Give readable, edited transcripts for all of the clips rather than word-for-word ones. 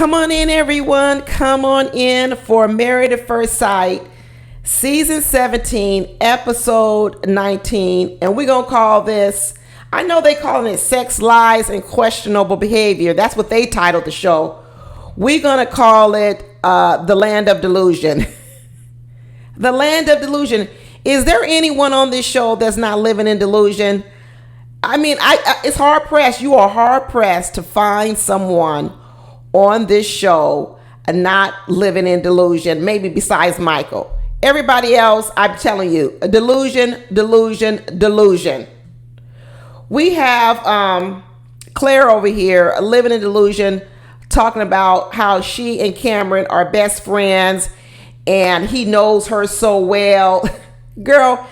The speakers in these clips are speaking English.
Come on in, everyone. Come on in for Married at First Sight, Season 17, Episode 19. And we're going to call this, I know they call it Sex, Lies, and Questionable Behavior. That's what they titled the show. We're going to call it The Land of Delusion. The Land of Delusion. Is there anyone on this show that's not living in delusion? I mean, it's hard pressed. You are hard pressed to find someone on this show not living in delusion, maybe besides Michael. Everybody else, I'm telling you, a delusion. We have Claire over here living in delusion, talking about how she and Cameron are best friends and he knows her so well. Girl,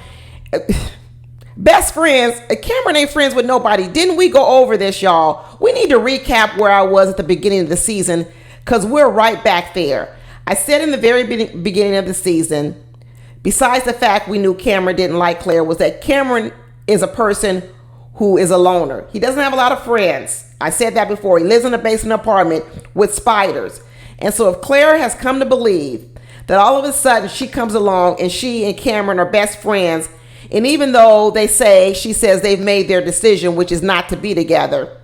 best friends. Cameron ain't friends with nobody. Didn't we go over this, y'all? We need to recap where I was at the beginning of the season because we're right back there. I said in the very beginning of the season, besides the fact we knew Cameron didn't like Claire, was that Cameron is a person who is a loner. He doesn't have a lot of friends. I said that before. He lives in a basement apartment with spiders. And so if Claire has come to believe that all of a sudden she comes along and she and Cameron are best friends, and even though she says they've made their decision, which is not to be together,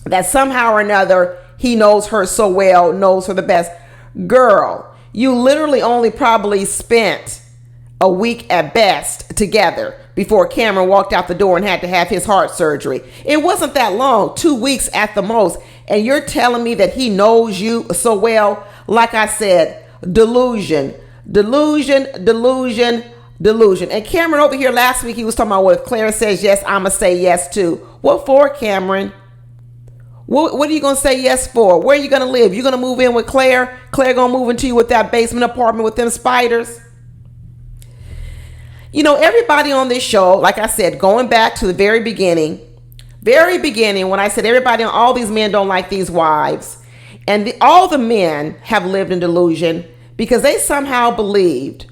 that somehow or another he knows her so well, knows her the best. Girl, you literally only probably spent a week at best together before Cameron walked out the door and had to have his heart surgery. It wasn't that long, 2 weeks at the most. And you're telling me that he knows you so well? Like I said, delusion. And Cameron over here last week, he was talking about, well, if Claire says yes, I'm going to say yes too. What for, Cameron? What are you going to say yes for? Where are you going to live? You going to move in with Claire? Claire going to move into you with that basement apartment with them spiders? You know, everybody on this show, like I said, going back to the very beginning, when I said everybody, all these men don't like these wives. And all the men have lived in delusion because they somehow believed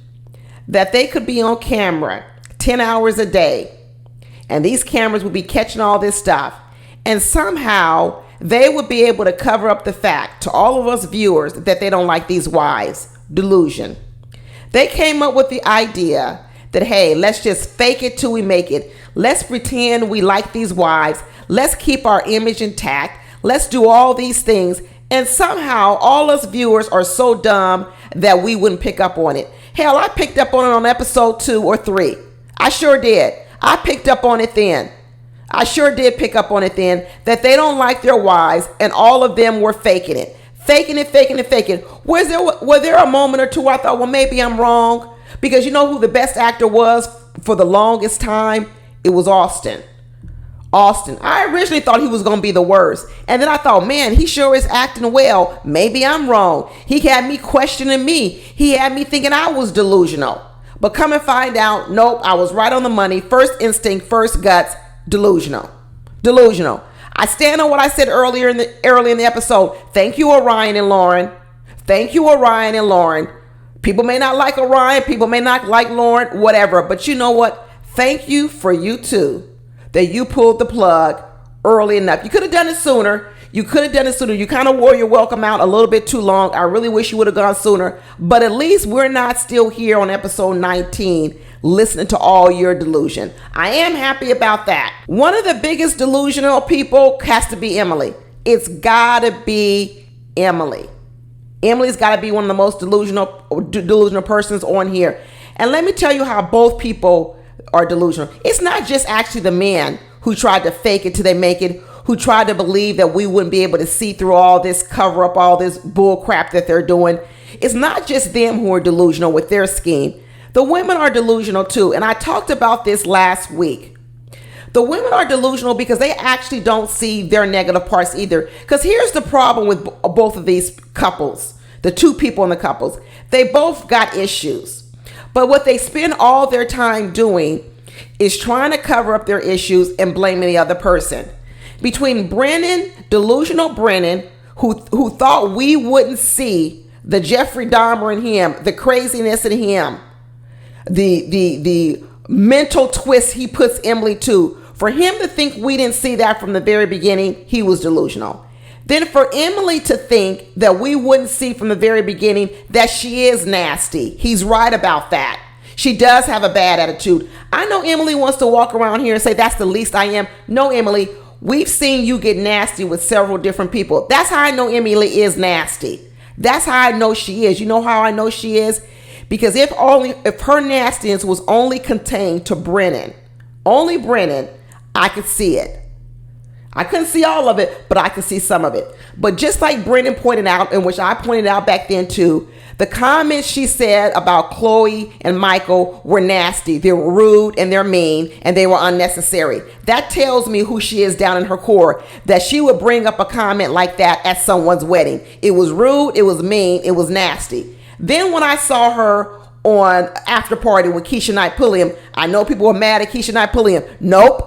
that they could be on camera 10 hours a day. And these cameras would be catching all this stuff. And somehow they would be able to cover up the fact to all of us viewers that they don't like these wives. Delusion. They came up with the idea that, hey, let's just fake it till we make it. Let's pretend we like these wives. Let's keep our image intact. Let's do all these things. And somehow all us viewers are so dumb that we wouldn't pick up on it. Hell, I picked up on it on episode 2 or 3. I sure did. I picked up on it then. I sure did pick up on it then that they don't like their wives and all of them were faking it. Faking it. Was there a moment or two I thought, well, maybe I'm wrong? Because you know who the best actor was for the longest time? It was Austin. I originally thought he was going to be the worst. And then I thought, man, he sure is acting well. Maybe I'm wrong. He had me questioning me. He had me thinking I was delusional. But come and find out, nope, I was right on the money. First instinct, first guts, delusional. I stand on what I said early in the episode. Thank you, Orion and Lauren. People may not like Orion. People may not like Lauren, whatever. But you know what? Thank you for you too, that you pulled the plug early enough. You could have done it sooner. You kind of wore your welcome out a little bit too long. I really wish you would have gone sooner. But at least we're not still here on episode 19 listening to all your delusion. I am happy about that. One of the biggest delusional people has to be Emily. It's got to be Emily. Emily's got to be one of the most delusional persons on here. And let me tell you how both people are delusional. It's not just actually the men who tried to fake it till they make it, who tried to believe that we wouldn't be able to see through all this cover up, all this bull crap that they're doing. It's not just them who are delusional with their scheme. The women are delusional too. And I talked about this last week. The women are delusional because they actually don't see their negative parts either. Because here's the problem with both of these couples, the two people in the couples. They both got issues. But what they spend all their time doing is trying to cover up their issues and blaming the other person. Between Brennan, delusional Brennan, who thought we wouldn't see the Jeffrey Dahmer in him, the craziness in him, the mental twist he puts Emily to. For him to think we didn't see that from the very beginning, he was delusional. Then for Emily to think that we wouldn't see from the very beginning that she is nasty. He's right about that. She does have a bad attitude. I know Emily wants to walk around here and say that's the least I am. No, Emily, we've seen you get nasty with several different people. That's how I know Emily is nasty. That's how I know she is. You know how I know she is? Because if her nastiness was only contained to Brennan, only Brennan, I could see it. I couldn't see all of it, but I could see some of it. But just like Brennan pointed out, and which I pointed out back then too, the comments she said about Chloe and Michael were nasty. They were rude and they're mean and they were unnecessary. That tells me who she is down in her core, that she would bring up a comment like that at someone's wedding. It was rude, it was mean, it was nasty. Then when I saw her on after party with Keisha Knight Pulliam, I know people were mad at Keisha Knight Pulliam. Nope.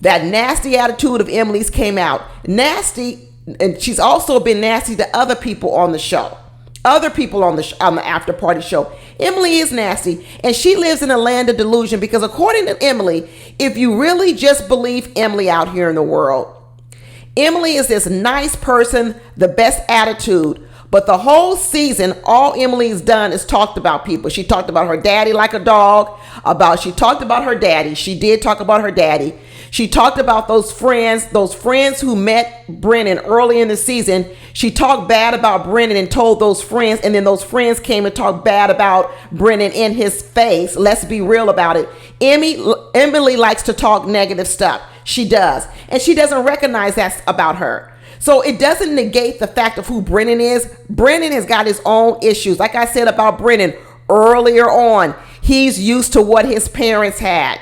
That nasty attitude of Emily's came out. Nasty, and she's also been nasty to other people on the show. Other people on the after party show. Emily is nasty, and she lives in a land of delusion because according to Emily, if you really just believe Emily out here in the world, Emily is this nice person, the best attitude, but the whole season, all Emily's done is talked about people. She talked about her daddy like a dog, she talked about her daddy. She did talk about her daddy. She talked about those friends who met Brennan early in the season. She talked bad about Brennan and told those friends, and then those friends came and talked bad about Brennan in his face. Let's be real about it. Emily likes to talk negative stuff. She does. And she doesn't recognize that about her. So it doesn't negate the fact of who Brennan is. Brennan has got his own issues. Like I said about Brennan earlier on, he's used to what his parents had.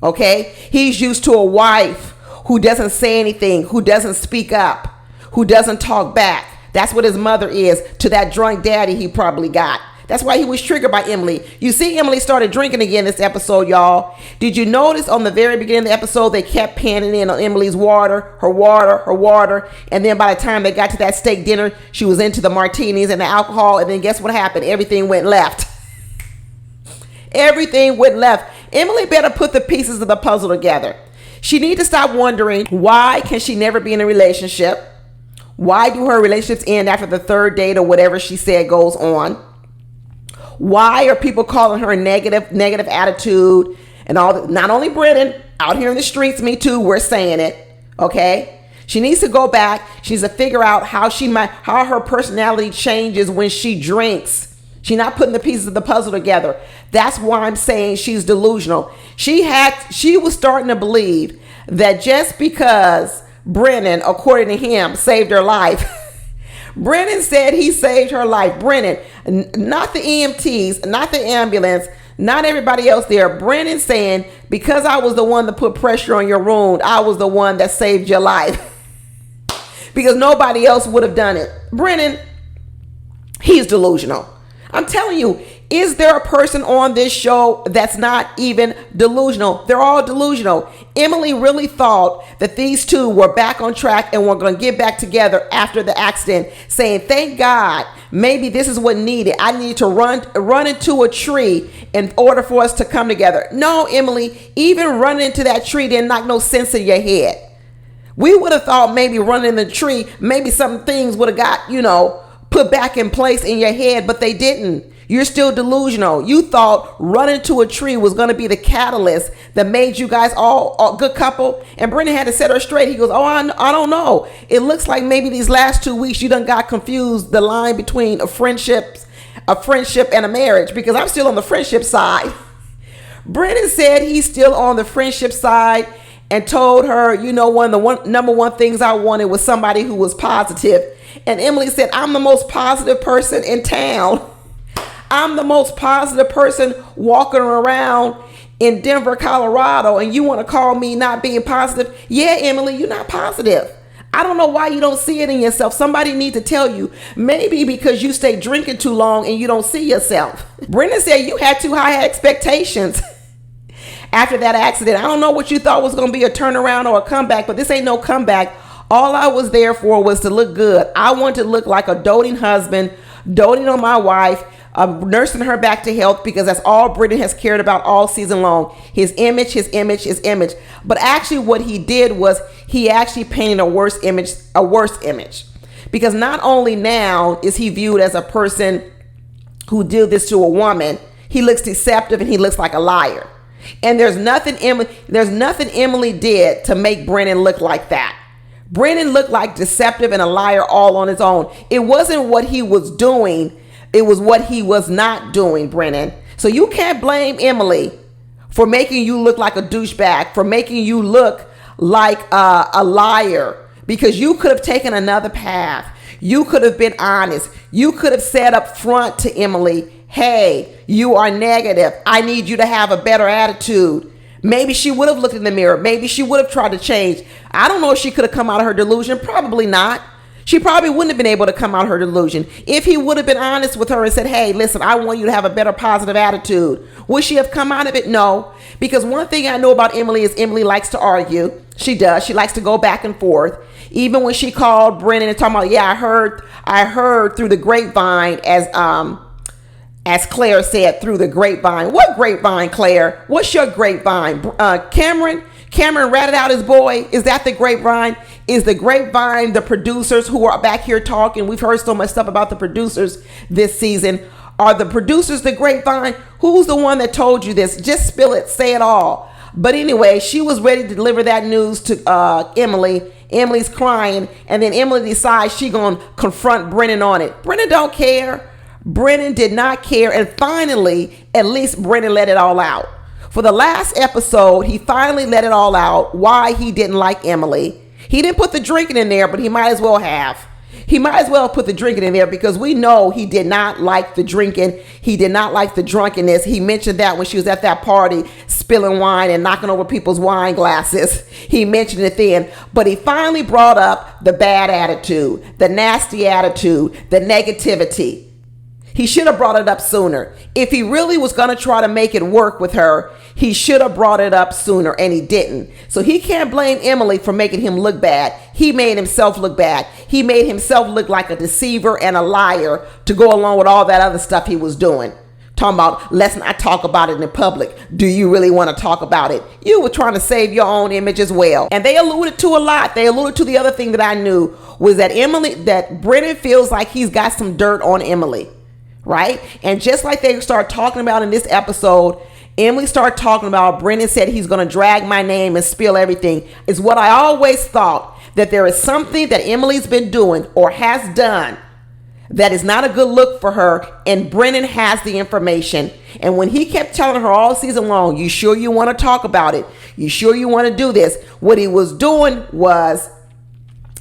Okay? He's used to a wife who doesn't say anything, who doesn't speak up, who doesn't talk back. That's what his mother is to that drunk daddy he probably got. That's why he was triggered by Emily. You see, Emily started drinking again this episode, y'all. Did you notice on the very beginning of the episode, they kept panning in on Emily's water. And then by the time they got to that steak dinner, she was into the martinis and the alcohol. And then guess what happened? Everything went left. Everything went left. Emily better put the pieces of the puzzle together. She needs to stop wondering, why can she never be in a relationship? Why do her relationships end after the third date or whatever she said goes on? Why are people calling her a negative attitude and all that? Not only Brennan, out here in the streets, me too, we're saying it. Okay? She needs to go back. She needs to figure out how her personality changes when she drinks. She's not putting the pieces of the puzzle together. That's why I'm saying she's delusional. She was starting to believe that just because Brennan, according to him, saved her life. Brennan said he saved her life. Brennan, not the EMTs, not the ambulance, not everybody else there. Brennan saying, because I was the one that put pressure on your wound, I was the one that saved your life. Because nobody else would have done it. Brennan, he's delusional. I'm telling you, is there a person on this show that's not even delusional? They're all delusional. Emily really thought that these two were back on track and were going to get back together after the accident, saying, thank God, maybe this is what needed. I need to run into a tree in order for us to come together. No, Emily, even running into that tree didn't knock no sense in your head. We would have thought maybe running in the tree, maybe some things would have got, put back in place in your head, but they didn't. You're still delusional. You thought running to a tree was going to be the catalyst that made you guys all a good couple. And Brennan had to set her straight. He goes, I don't know. It looks like maybe these last 2 weeks you done got confused the line between a friendship and a marriage, because I'm still on the friendship side. Brennan said he's still on the friendship side and told her, one of the number one things I wanted was somebody who was positive. And Emily said, I'm the most positive person in town. I'm the most positive person walking around in Denver, Colorado, and you want to call me not being positive? Yeah, Emily, you're not positive. I don't know why you don't see it in yourself. Somebody needs to tell you. Maybe because you stay drinking too long and you don't see yourself. Brennan said you had too high expectations after that accident. I don't know what you thought was going to be a turnaround or a comeback, but this ain't no comeback. All I was there for was to look good. I wanted to look like a doting husband, doting on my wife, nursing her back to health, because that's all Brennan has cared about all season long. His image, his image, his image. But actually what he did was he actually painted a worse image. Because not only now is he viewed as a person who did this to a woman, he looks deceptive and he looks like a liar. And there's nothing Emily did to make Brennan look like that. Brennan looked like deceptive and a liar all on his own. It wasn't what he was doing. It was what he was not doing, Brennan. So you can't blame Emily for making you look like a douchebag, for making you look like a liar, because you could have taken another path. You could have been honest. You could have said up front to Emily, hey, you are negative. I need you to have a better attitude. Maybe she would have looked in the mirror. Maybe she would have tried to change. I don't know if she could have come out of her delusion. Probably not. She probably wouldn't have been able to come out of her delusion. If he would have been honest with her and said, hey, listen, I want you to have a better positive attitude, would she have come out of it? No. Because one thing I know about Emily is Emily likes to argue. She does. She likes to go back and forth. Even when she called Brennan and talking about, yeah, I heard through the grapevine, as Claire said, through the grapevine. What grapevine, Claire? What's your grapevine? Cameron ratted out his boy. Is that the grapevine? Is the grapevine the producers who are back here talking? We've heard so much stuff about the producers this season. Are the producers the grapevine? Who's the one that told you this? Just spill it. Say it all. But anyway, she was ready to deliver that news to Emily. Emily's crying. And then Emily decides she's going to confront Brennan on it. Brennan don't care. Brennan did not care. And finally, at least Brennan let it all out. For the last episode, he finally let it all out why he didn't like Emily. He didn't put the drinking in there, but he might as well have. He might as well put the drinking in there, because we know he did not like the drinking. He did not like the drunkenness. He mentioned that when she was at that party, spilling wine and knocking over people's wine glasses. He mentioned it then. But he finally brought up the bad attitude, the nasty attitude, the negativity. He should have brought it up sooner. If he really was going to try to make it work with her, he should have brought it up sooner, and he didn't. So he can't blame Emily for making him look bad. He made himself look bad. He made himself look like a deceiver and a liar to go along with all that other stuff he was doing. Talking about, let's not talk about it in public. Do you really want to talk about it? You were trying to save your own image as well. And they alluded to a lot. They alluded to the other thing that I knew was that Brennan feels like he's got some dirt on Emily. Right? And just like they start talking about in this episode, Emily started talking about, Brennan said he's going to drag my name and spill everything. Is what I always thought, that there is something that Emily's been doing or has done that is not a good look for her, and Brennan has the information. And when he kept telling her all season long, you sure you want to talk about it? You sure you want to do this? What he was doing was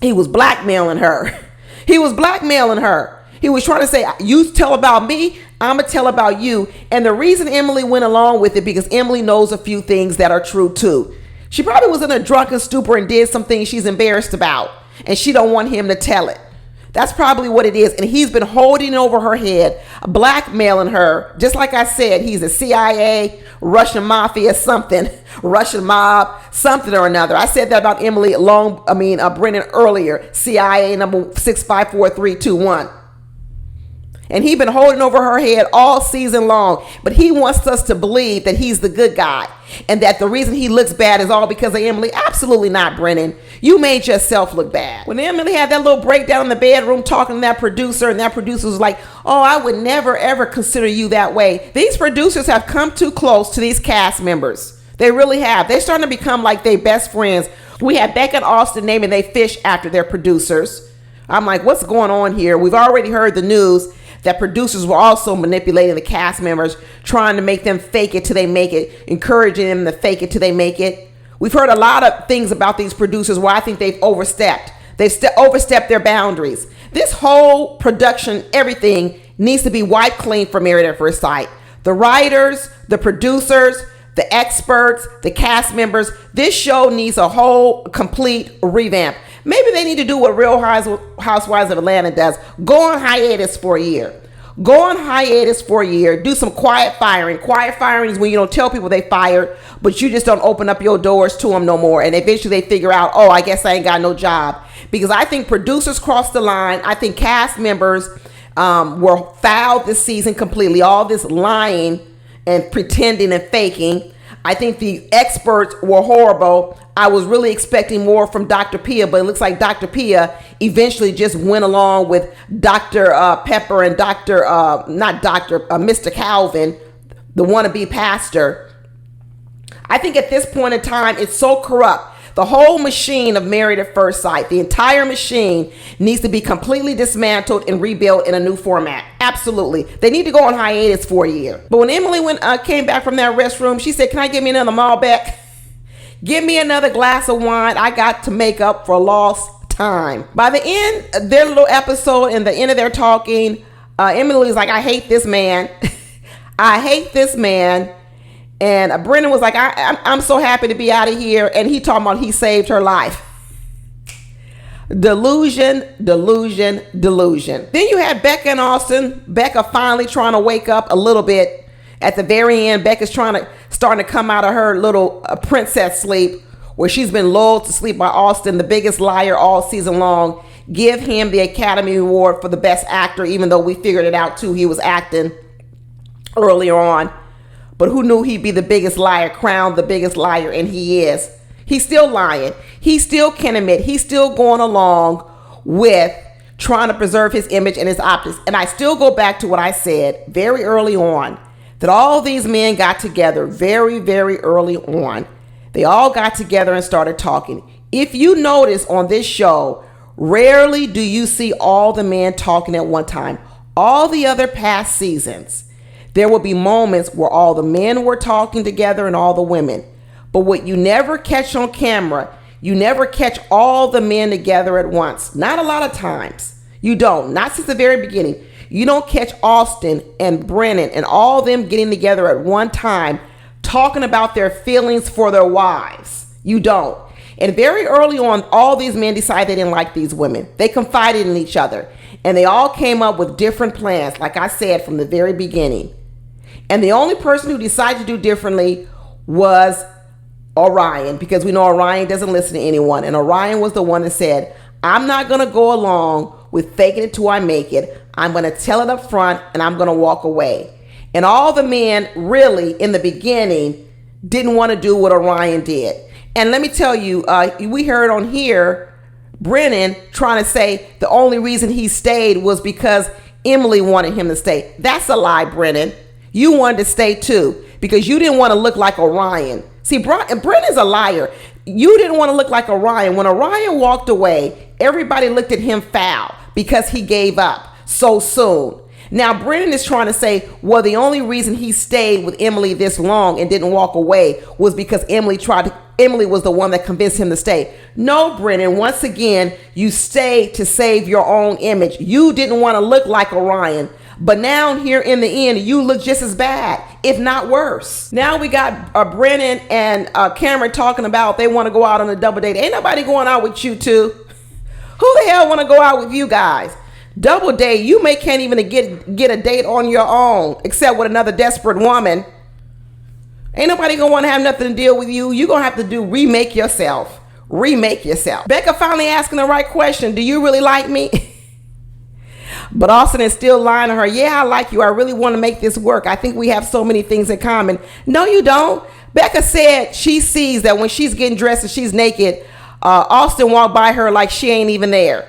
he was blackmailing her. He was blackmailing her. He was trying to say, you tell about me, I'm going to tell about you. And the reason Emily went along with it, because Emily knows a few things that are true too. She probably was in a drunken stupor and did some things she's embarrassed about, and she don't want him to tell it. That's probably what it is. And he's been holding over her head, blackmailing her. Just like I said, he's a CIA, Russian mafia, something, Russian mob, something or another. I said that about Emily Brennan earlier, CIA number 654321. And he's been holding over her head all season long. But he wants us to believe that he's the good guy, and that the reason he looks bad is all because of Emily. Absolutely not, Brennan. You made yourself look bad. When Emily had that little breakdown in the bedroom talking to that producer, and that producer was like, oh, I would never, ever consider you that way. These producers have come too close to these cast members. They really have. They're starting to become like their best friends. We had Becca and Austin naming they fish after their producers. I'm like, what's going on here? We've already heard the news that producers were also manipulating the cast members, trying to make them fake it till they make it, encouraging them to fake it till they make it. We've heard a lot of things about these producers where I think they've overstepped. They've overstepped their boundaries. This whole production, everything needs to be wiped clean from Married at First Sight. The writers, the producers, the experts, the cast members. This show needs a whole complete revamp. Maybe they need to do what Real Housewives of Atlanta does. Go on hiatus for a year. Go on hiatus for a year. Do some quiet firing. Quiet firing is when you don't tell people they fired, but you just don't open up your doors to them no more. And eventually they figure out, oh, I guess I ain't got no job. Because I think producers cross the line. I think cast members were fouled this season completely. All this lying and pretending and faking. I think the experts were horrible. I was really expecting more from Dr. Pia, but it looks like Dr. Pia eventually just went along with Dr. Pepper and Mr. Calvin, the wannabe pastor. I think at this point in time, it's so corrupt. The whole machine of Married at First Sight, the entire machine needs to be completely dismantled and rebuilt in a new format. Absolutely. They need to go on hiatus for a year. But when Emily came back from that restroom, she said, "Can I get me another Malbec? Give me another glass of wine. I got to make up for lost time." By the end of their little episode and the end of their talking, Emily was like, "I hate this man." I hate this man. And Brennan was like, I'm so happy to be out of here. And he talking about he saved her life. Delusion, delusion, delusion. Then you had Becca and Austin. Becca finally trying to wake up a little bit. At the very end, Becca's starting to come out of her little princess sleep, where she's been lulled to sleep by Austin, the biggest liar all season long. Give him the Academy Award for the best actor, even though we figured it out too. He was acting earlier on. But who knew he'd be the biggest liar, crowned the biggest liar, and he is. He's still lying. He still can't admit. He's still going along with trying to preserve his image and his optics. And I still go back to what I said very early on, that all these men got together very, very early on. They all got together and started talking. If you notice on this show, rarely do you see all the men talking at one time. All the other past seasons, there will be moments where all the men were talking together and all the women. But what you never catch on camera, you never catch all the men together at once. Not a lot of times. You don't. Not since the very beginning. You don't catch Austin and Brennan and all them getting together at one time talking about their feelings for their wives. You don't. And very early on, all these men decided they didn't like these women. They confided in each other. And they all came up with different plans, like I said from the very beginning. And the only person who decided to do differently was Orion, because we know Orion doesn't listen to anyone. And Orion was the one that said, "I'm not going to go along with faking it till I make it. I'm going to tell it up front and I'm going to walk away." And all the men really in the beginning didn't want to do what Orion did. And let me tell you, we heard on here, Brennan trying to say the only reason he stayed was because Emily wanted him to stay. That's a lie, Brennan. You wanted to stay too because you didn't want to look like Orion. See, Brennan's a liar. You didn't want to look like Orion. When Orion walked away, everybody looked at him foul because he gave up so soon. Now, Brennan is trying to say, well, the only reason he stayed with Emily this long and didn't walk away was because Emily was the one that convinced him to stay. No, Brennan, once again, you stayed to save your own image. You didn't want to look like Orion. But now here in the end, you look just as bad, if not worse. Now we got Brennan and Cameron talking about they want to go out on a double date. Ain't nobody going out with you two. Who the hell want to go out with you guys? Double date, you can't even get a date on your own, except with another desperate woman. Ain't nobody gonna want to have nothing to deal with you. You gonna have to remake yourself. Remake yourself. Becca finally asking the right question. Do you really like me? But Austin is still lying to her. Yeah, I like you. I really want to make this work. I think we have so many things in common. No, you don't. Becca said she sees that when she's getting dressed and she's naked, Austin walked by her like she ain't even there.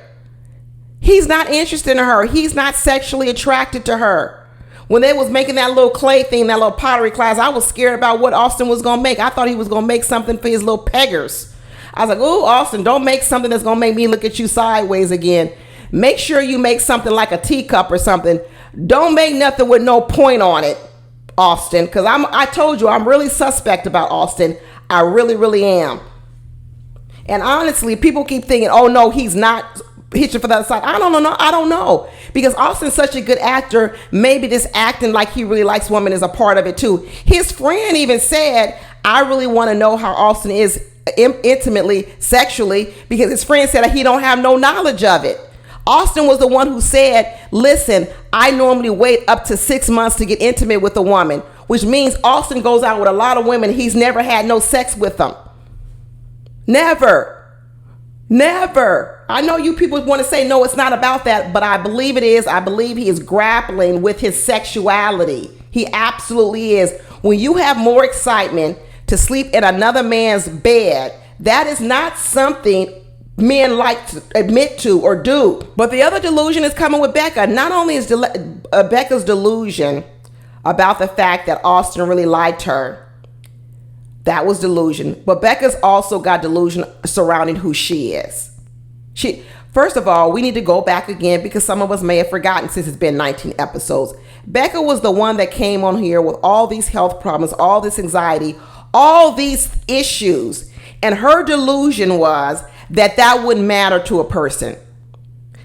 He's not interested in her. He's not sexually attracted to her. When they was making that little clay thing, that little pottery class, I was scared about what Austin was going to make. I thought he was going to make something for his little peggers. I was like, oh, Austin, don't make something that's going to make me look at you sideways again. Make sure you make something like a teacup or something. Don't make nothing with no point on it, Austin, because I told you I'm really suspect about Austin. I really, really am. And honestly, people keep thinking, oh, no, he's not hitching for the other side. I don't know. Because Austin's such a good actor. Maybe this acting like he really likes women is a part of it, too. His friend even said, I really want to know how Austin is intimately, sexually, because his friend said he don't have no knowledge of it. Austin was the one who said, listen, I normally wait up to 6 months to get intimate with a woman, which means Austin goes out with a lot of women. He's never had no sex with them. Never. I know you people want to say, no, it's not about that, but I believe it is. I believe he is grappling with his sexuality. He absolutely is. When you have more excitement to sleep in another man's bed, that is not something men like to admit to or do. But the other delusion is coming with Becca. Not only is Becca's delusion about the fact that Austin really liked her, that was delusion. But Becca's also got delusion surrounding who she is. First of all, we need to go back again because some of us may have forgotten since it's been 19 episodes. Becca was the one that came on here with all these health problems, all this anxiety, all these issues. And her delusion was that wouldn't matter to a person.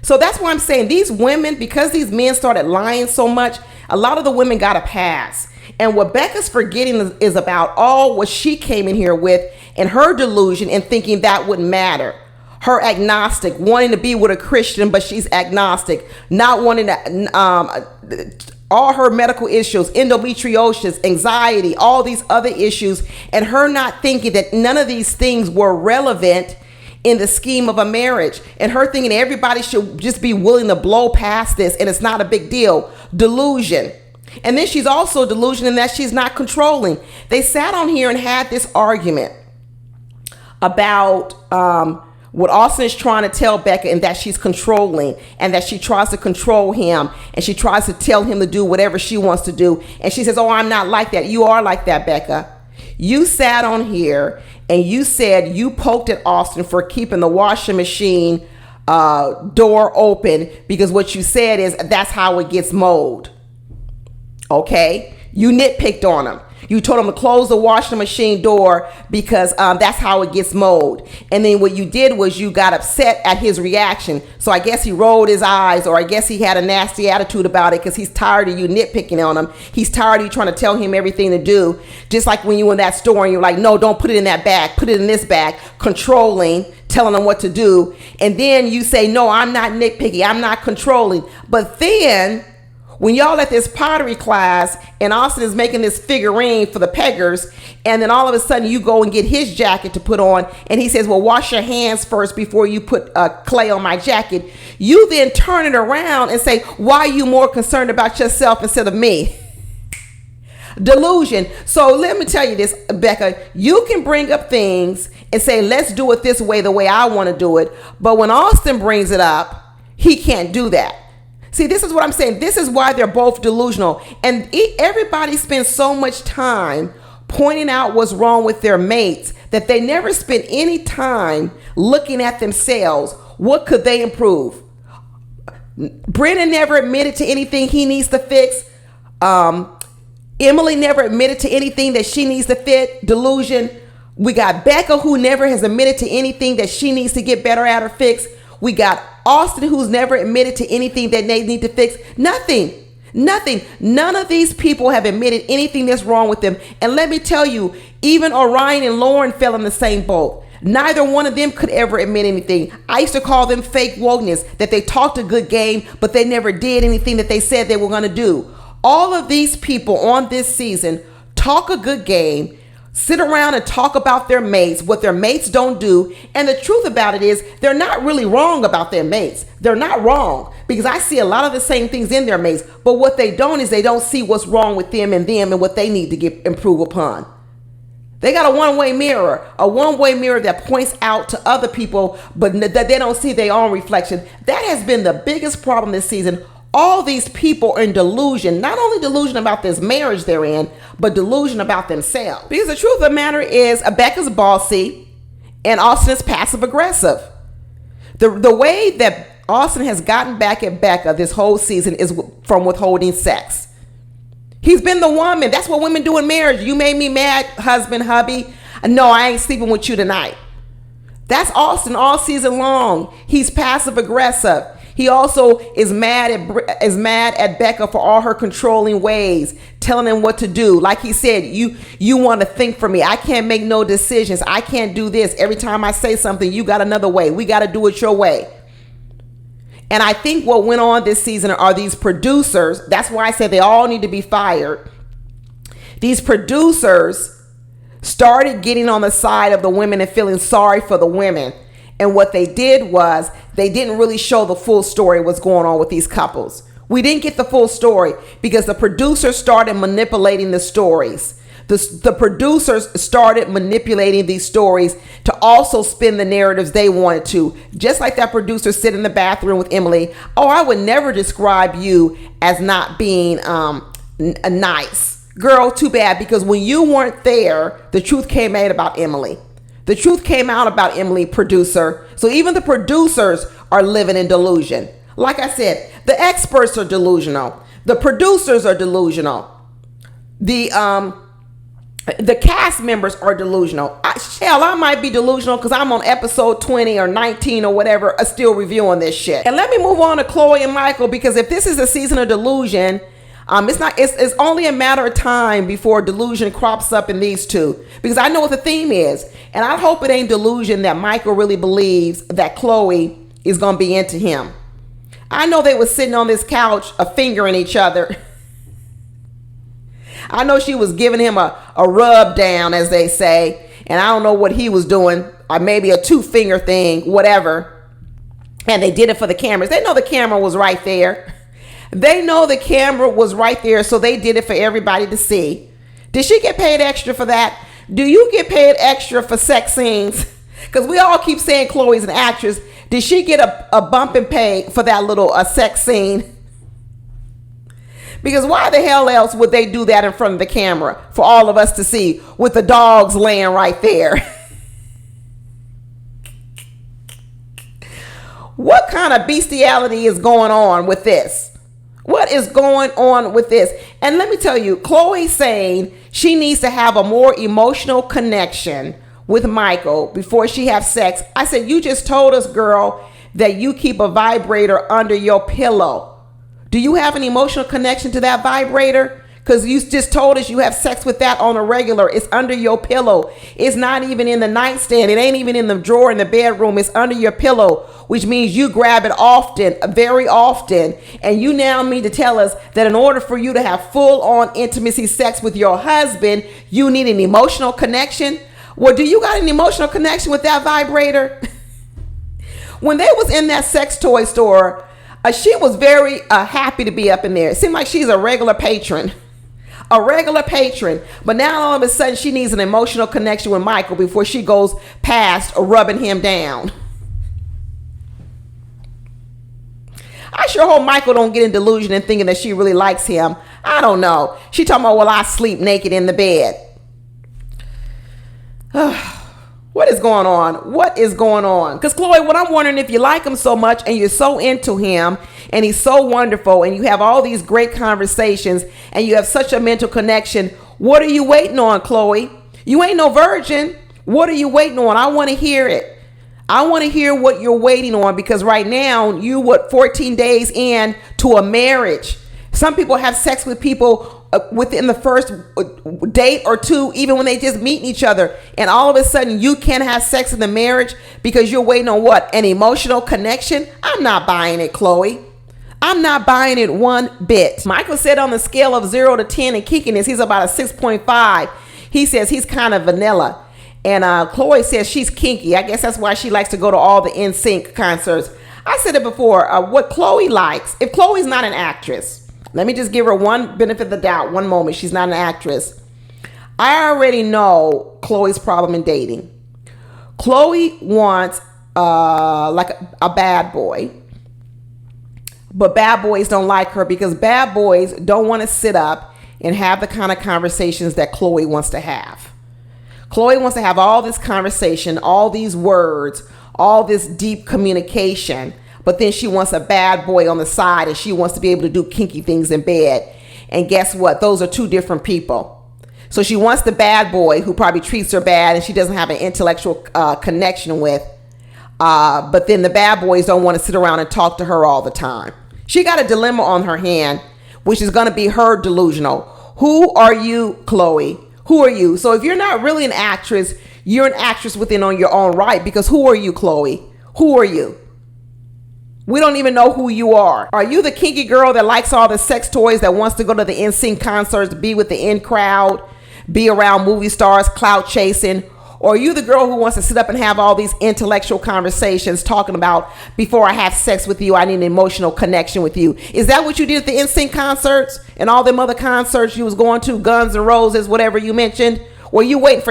So that's why I'm saying these women, because these men started lying so much, a lot of the women got a pass. And what Becca's forgetting is about all what she came in here with and her delusion and thinking that wouldn't matter. Her agnostic, wanting to be with a Christian, but she's agnostic, not wanting to, all her medical issues, endometriosis, anxiety, all these other issues, and her not thinking that none of these things were relevant in the scheme of a marriage, and her thinking everybody should just be willing to blow past this and it's not a big deal. Delusion. And then she's also delusion in that she's not controlling. They sat on here and had this argument about what Austin is trying to tell Becca, and that she's controlling and that she tries to control him and she tries to tell him to do whatever she wants to do. And she says, oh, I'm not like that. You are like that, Becca. You sat on here and you said you poked at Austin for keeping the washing machine door open because what you said is that's how it gets mold. Okay? You nitpicked on him. You told him to close the washing machine door because that's how it gets mold. And then what you did was you got upset at his reaction. So I guess he rolled his eyes, or I guess he had a nasty attitude about it because he's tired of you nitpicking on him. He's tired of you trying to tell him everything to do. Just like when you were in that store and you're like, no, don't put it in that bag. Put it in this bag. Controlling, telling him what to do. And then you say, no, I'm not nitpicky. I'm not controlling. But then when y'all at this pottery class and Austin is making this figurine for the peggers, and then all of a sudden you go and get his jacket to put on, and he says, well, wash your hands first before you put clay on my jacket. You then turn it around and say, why are you more concerned about yourself instead of me? Delusion. So let me tell you this, Becca, you can bring up things and say, let's do it this way, the way I want to do it. But when Austin brings it up, he can't do that. See, this is what I'm saying. This is why they're both delusional. And everybody spends so much time pointing out what's wrong with their mates that they never spend any time looking at themselves. What could they improve? Brennan never admitted to anything he needs to fix. Emily never admitted to anything that she needs to fix. Delusion. We got Becca, who never has admitted to anything that she needs to get better at or fix. We got Austin, who's never admitted to anything that they need to fix. Nothing. None of these people have admitted anything that's wrong with them. And let me tell you, even Orion and Lauren fell in the same boat. Neither one of them could ever admit anything. I used to call them fake wokeness, that they talked a good game, but they never did anything that they said they were going to do. All of these people on this season talk a good game, sit around and talk about their mates, what their mates don't do. And the truth about it is they're not really wrong about their mates. They're not wrong, because I see a lot of the same things in their mates. But what they don't is they don't see what's wrong with them and what they need to get improve upon. They got a one-way mirror that points out to other people, but that they don't see their own reflection. That has been the biggest problem this season. All these people are in delusion, not only delusion about this marriage they're in, but delusion about themselves. Because the truth of the matter is, Becca's bossy and Austin is passive aggressive. The way that Austin has gotten back at Becca this whole season is from withholding sex. He's been the woman. That's what women do in marriage. You made me mad, husband, hubby. No, I ain't sleeping with you tonight. That's Austin all season long. He's passive aggressive. He also is mad at Becca for all her controlling ways, telling him what to do. Like he said, you want to think for me. I can't make no decisions. I can't do this. Every time I say something, you got another way. We got to do it your way. And I think what went on this season are these producers. That's why I said they all need to be fired. These producers started getting on the side of the women and feeling sorry for the women. And what they did was they didn't really show the full story what's going on with these couples. We didn't get the full story because the producers started manipulating the stories. The producers started manipulating these stories to also spin the narratives they wanted to. Just like that producer sit in the bathroom with Emily. Oh, I would never describe you as not being nice. Girl, too bad, because when you weren't there, the truth came out about Emily. The truth came out about Emily, producer. So even the producers are living in delusion. Like I said, the experts are delusional. The producers are delusional. The cast members are delusional. I might be delusional because I'm on episode 20 or 19 or whatever, still reviewing this shit. And let me move on to Chloe and Michael, because if this is a season of delusion, it's only a matter of time before delusion crops up in these two, because I know what the theme is. And I hope it ain't delusion that Michael really believes that Chloe is going to be into him. I know they were sitting on this couch, fingering each other. I know she was giving him a rub down, as they say. And I don't know what he was doing, or maybe a 2-finger thing, whatever. And they did it for the cameras. They know the camera was right there. They know the camera was right there, so they did it for everybody to see. Did she get paid extra for that? Do you get paid extra for sex scenes? Because we all keep saying Chloe's an actress. Did she get a bump in pay for that little sex scene? Because why the hell else would they do that in front of the camera for all of us to see, with the dogs laying right there? What kind of bestiality is going on with this? What is going on with this? And let me tell you, Chloe's saying she needs to have a more emotional connection with Michael before she have sex. I said, you just told us, girl, that you keep a vibrator under your pillow. Do you have an emotional connection to that vibrator? Because you just told us you have sex with that on a regular. It's under your pillow. It's not even in the nightstand. It ain't even in the drawer in the bedroom. It's under your pillow, which means you grab it often, very often. And you now mean to tell us that in order for you to have full-on intimacy sex with your husband, you need an emotional connection? Well, do you got an emotional connection with that vibrator? When they was in that sex toy store, she was very happy to be up in there. It seemed like she's a regular patron. A regular patron. But now all of a sudden she needs an emotional connection with Michael before she goes past rubbing him down. I sure hope Michael don't get in delusion and thinking that she really likes him. I don't know. She talking about, well, I sleep naked in the bed. What is going on? What is going on? Because Chloe, what I'm wondering, if you like him so much and you're so into him and he's so wonderful and you have all these great conversations and you have such a mental connection, what are you waiting on, Chloe? You ain't no virgin. What are you waiting on? I want to hear it. I want to hear what you're waiting on, because right now you 14 days in to a marriage. Some people have sex with people within the first date or two, even when they just meet each other, and all of a sudden you can't have sex in the marriage because you're waiting on what? An emotional connection? I'm not buying it, Chloe. I'm not buying it one bit. Michael said on the scale of 0 to 10 in kinkiness, he's about a 6.5. He says he's kind of vanilla. And Chloe says she's kinky. I guess that's why she likes to go to all the NSYNC concerts. I said it before, what Chloe likes, if Chloe's not an actress, let me just give her one benefit of the doubt, one moment. She's not an actress. I already know Chloe's problem in dating. Chloe wants like a bad boy. But bad boys don't like her because bad boys don't want to sit up and have the kind of conversations that Chloe wants to have. Chloe wants to have all this conversation, all these words, all this deep communication. But then she wants a bad boy on the side and she wants to be able to do kinky things in bed. And guess what? Those are two different people. So she wants the bad boy who probably treats her bad and she doesn't have an intellectual connection with. But then the bad boys don't want to sit around and talk to her all the time. She got a dilemma on her hand, which is going to be her delusional. Who are you, Chloe? Who are you? So if you're not really an actress, you're an actress within on your own right, because who are you, Chloe? Who are you? We don't even know who you are. Are you the kinky girl that likes all the sex toys, that wants to go to the NSYNC concerts, be with the in crowd, be around movie stars, clout chasing? Or are you the girl who wants to sit up and have all these intellectual conversations talking about, before I have sex with you, I need an emotional connection with you? Is that what you did at the NSYNC concerts and all them other concerts you was going to, Guns N' Roses, whatever you mentioned? Were you waiting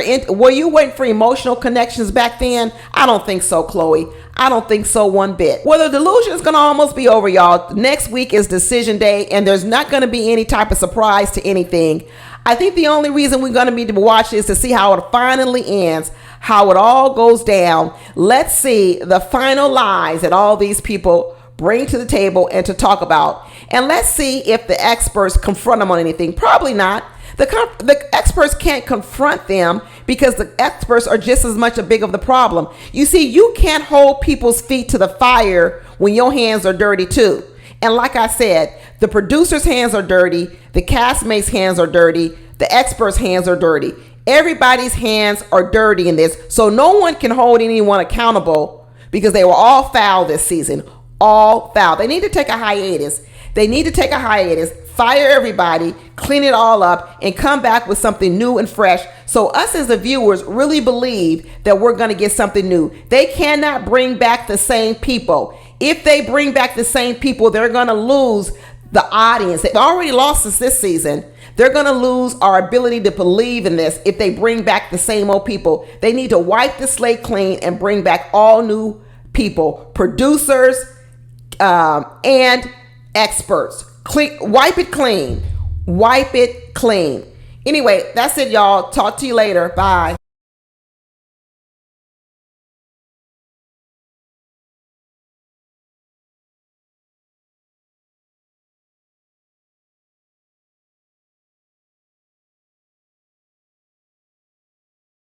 for emotional connections back then? I don't think so, Chloe. I don't think so one bit. Well, the delusion is going to almost be over, y'all. Next week is decision day, and there's not going to be any type of surprise to anything. I think the only reason we're going to be to watch is to see how it finally ends, how it all goes down. Let's see the final lies that all these people bring to the table and to talk about. And let's see if the experts confront them on anything. Probably not. The experts can't confront them because the experts are just as much a big of the problem. You see, you can't hold people's feet to the fire when your hands are dirty too. And like I said, the producer's hands are dirty, the castmates' hands are dirty, the experts' hands are dirty. Everybody's hands are dirty in this. So no one can hold anyone accountable because they were all foul this season. All foul. They need to take a hiatus. Fire everybody, clean it all up, and come back with something new and fresh. So us as the viewers really believe that we're going to get something new. They cannot bring back the same people. If they bring back the same people, they're going to lose the audience. They've already lost us this season. They're going to lose our ability to believe in this if they bring back the same old people. They need to wipe the slate clean and bring back all new people, producers, and experts. Wipe it clean. Anyway, that's it, y'all. Talk to you later. Bye.